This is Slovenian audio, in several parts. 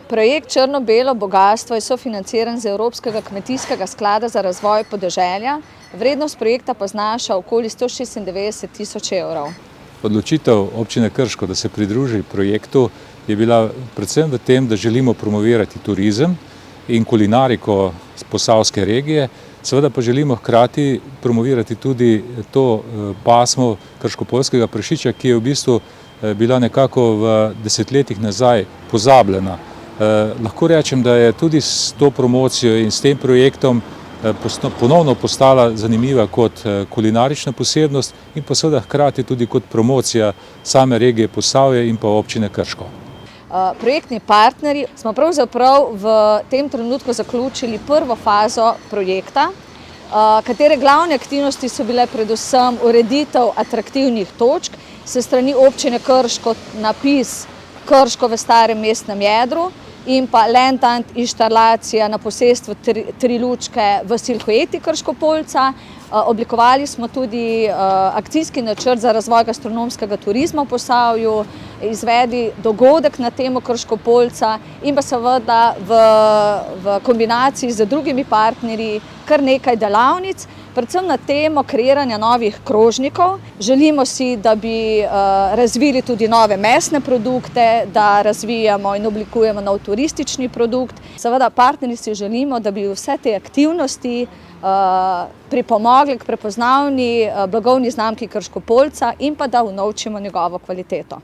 Projekt Črno-belo bogastvo je sofinanciran z Evropskega kmetijskega sklada za razvoj podeželja. Vrednost projekta pa znaša okoli 196 tisoč evrov. Odločitev občine Krško, da se pridruži projektu, je bila predvsem v tem, da želimo promovirati turizem in kulinariko posavske regije. Seveda pa želimo hkrati promovirati tudi to pasmo krškopoljskega prašiča, ki je v bistvu bila nekako v desetletjih nazaj pozabljena. Lahko rečem, da je tudi s to promocijo in s tem projektom ponovno postala zanimiva kot kulinarična posebnost in pa seveda hkrati tudi kot promocija same regije Posavje in pa občine Krško. Projektni partnerji smo pravzaprav v tem trenutku zaključili prvo fazo projekta, katere glavne aktivnosti so bile predvsem ureditev atraktivnih točk, s strani občine Krško napis Krško v starem mestnem jedru in pa Landant inštalacija na posestvu Tri lučke v silhueti Krškopoljca. Oblikovali smo tudi akcijski načrt za razvoj gastronomskega turizma v Posavju, izvedli dogodek na temo Krškopoljca in pa seveda v kombinaciji z drugimi partnerji kar nekaj delavnic, predvsem na temo kreiranja novih krožnikov. Želimo si, da bi razvili tudi nove mesne produkte, da razvijamo in oblikujemo nov turistični produkt. Seveda partnerji si želimo, da bi vse te aktivnosti pripomogli k prepoznavni blagovni znamki Krškopoljca in pa da unovčimo njegovo kvaliteto.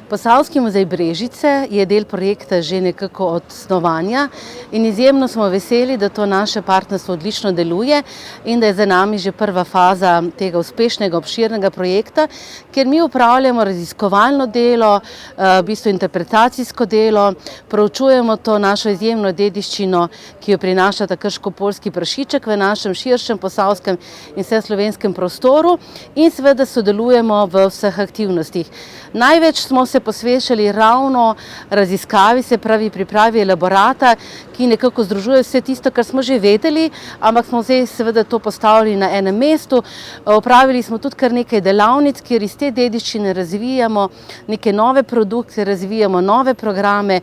Posavski muzej Brežice je del projekta že nekako od snovanja in izjemno smo veseli, da to naše partnerstvo odlično deluje in da je za nami že prva faza tega uspešnega, obširnega projekta, kjer mi upravljamo raziskovalno delo, v bistvu interpretacijsko delo, proučujemo to našo izjemno dediščino, ki jo prinaša ta krškopoljski prašiček v našem širšem posavskem in vseslovenskem prostoru in seveda sodelujemo v vseh aktivnostih. Največ smo se posvečali ravno raziskavi, se pravi pripravi elaborata, ki nekako združuje vse tisto, kar smo že vedeli, ampak smo zdaj seveda to postavili na enem mestu. Opravili smo tudi kar nekaj delavnic, kjer iz te dediščine razvijamo neke nove produkte, razvijamo nove programe,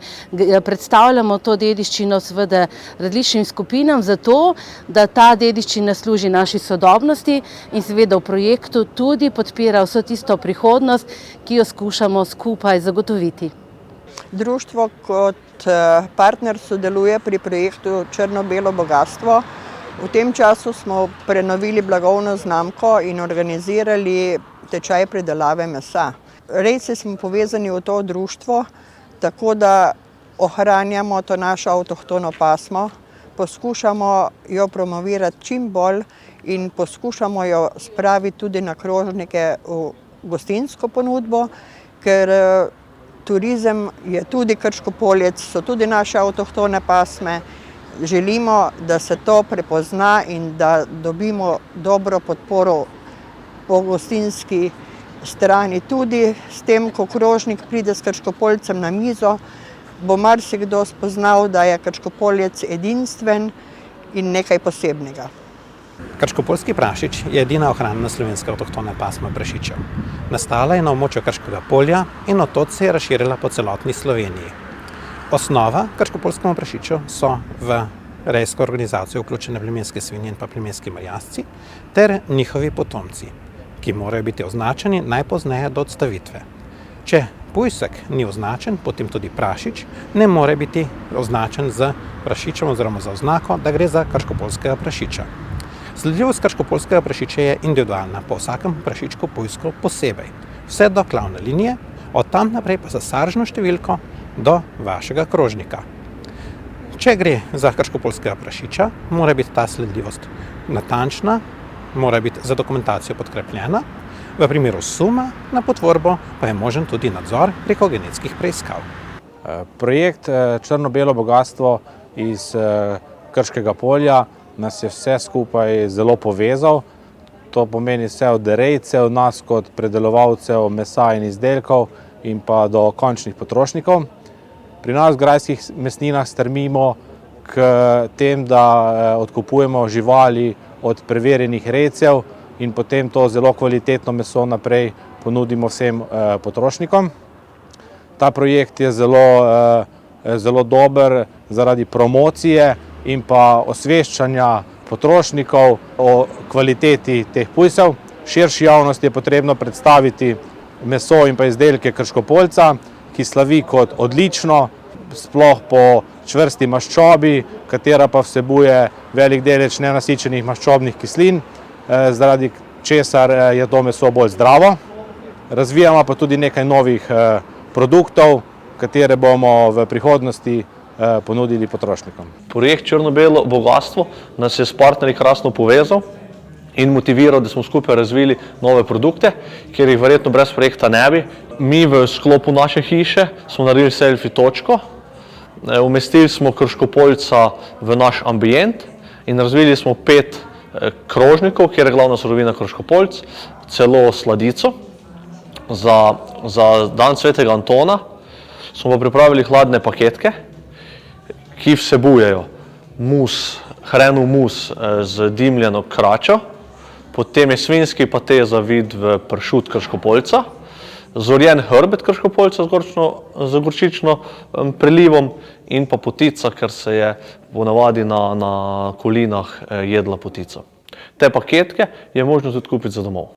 predstavljamo to dediščino seveda različnim skupinam zato, da ta dediščina služi naši sodobnosti in seveda v projektu tudi podpira vso tisto prihodnost, ki jo skušamo skupaj zagotoviti. Društvo kot partner sodeluje pri projektu Črno-belo bogastvo. V tem času smo prenovili blagovno znamko in organizirali tečaj predelave mesa. Rejci smo povezani v to društvo, tako da ohranjamo to našo avtohtono pasmo, poskušamo jo promovirati čim bolj in poskušamo jo spraviti tudi na krožnike v gostinsko ponudbo, ker turizem je tudi Krškopoljec, so tudi naše avtohtone pasme. Želimo, da se to prepozna in da dobimo dobro podporo po gostinski strani. Tudi s tem, ko krožnik pride s Krškopoljcem na mizo, bo marsikdo spoznal, da je Krškopoljec edinstven in nekaj posebnega. Krškopoljski prašič je edina ohranjena slovenska avtohtona pasma prašičev. Nastala je na območju Krškega polja in od tod se je razširila po celotni Sloveniji. Osnova krškopoljskemu prašiču so v rejsko organizacijo vključene plemenske svinje in pa plemenski merjasci ter njihovi potomci, ki morajo biti označeni najpozneje do odstavitve. Če pujsek ni označen, potem tudi prašič ne more biti označen z prašičem oziroma za oznako, da gre za krškopoljskega prašiča. Sledljivost krškopoljskega prašiča je individualna, po vsakem prašičku pujsku posebej. Vse do klavne linije, od tam naprej pa za saržno številko do vašega krožnika. Če gre za krškopoljskega prašiča, mora biti ta sledljivost natančna, mora biti za dokumentacijo podkrepljena. V primeru suma na potvorbo pa je možen tudi nadzor preko genetskih preiskav. Projekt Črno-belo bogastvo iz Krškega polja nas je vse skupaj zelo povezal. To pomeni vse od rejcev, nas kot predelovalcev mesa in izdelkov in pa do končnih potrošnikov. Pri nas v grajskih mesninah strmimo k tem, da odkupujemo živali od preverjenih rejcev in potem to zelo kvalitetno meso naprej ponudimo vsem potrošnikom. Ta projekt je zelo zelo dober zaradi promocije in pa osveščanja potrošnikov o kvaliteti teh pujsev. Širši javnosti je potrebno predstaviti meso in pa izdelke Krškopoljca, ki slavi kot odlično, sploh po čvrsti maščobi, katera pa vsebuje velik delež nenasičenih maščobnih kislin, zaradi česar je to meso bolj zdravo. Razvijamo pa tudi nekaj novih produktov, katere bomo v prihodnosti ponudili potrošnikom. Projekt Črno-belo bogastvo nas je s partnerji krasno povezal in motiviral, da smo skupaj razvili nove produkte, ker jih verjetno brez projekta ne bi. Mi v sklopu naše hiše smo naredili selfie točko, umestili smo Krškopoljca v naš ambient in razvili smo 5 krožnikov, kjer je glavna surovina Krškopoljc, celo sladico. Za dan svetega Antona smo pa pripravili hladne paketke, ki vsebujejo hrenov mus z dimljeno kračo, potem je svinjski pate zavit v pršut Krškopoljca, zorjen hrbet Krškopoljca z gorčično prelivom in pa potica, ker se je ponavadi na kolinah jedla potica. Te paketke je možno tudi kupiti za domov.